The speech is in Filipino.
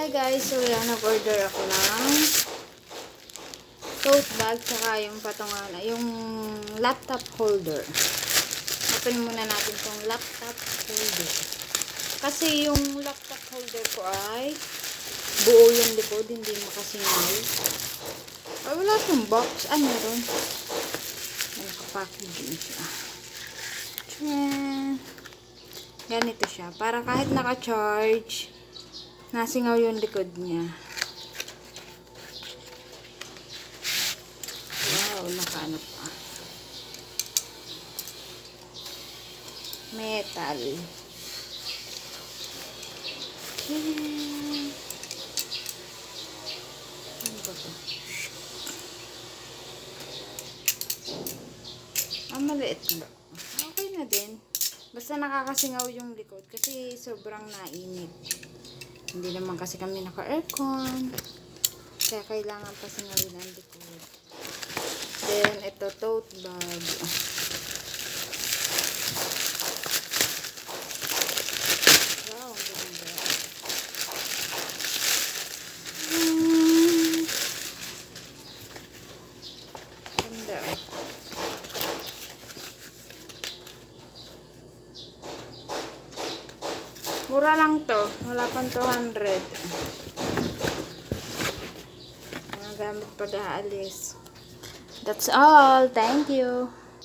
Hi guys, so yan, nag-order ako ng tote bag tsaka yung patungan, yung laptop holder. Open muna natin tong laptop holder. Kasi yung laptop holder ko ay buo yung likod, hindi makasingal. Ay, wala tong box. Ah, meron. Nakapackaging siya. Ganito siya. Para kahit naka-charge, nasingaw yung likod niya. Wow, nakaano pa. Metal. Ano ba to? Maliit ba? Okay na din. Basta nakakasingaw yung likod kasi sobrang nainit. Hindi naman kasi kami naka-aircon. Kaya kailangan pa singawin ang likod. Then, ito tote bag. Wow, ang ganda. Ganda. Mura lang to. Wala pang 200. Mga gamit pag aalis. That's all. Thank you.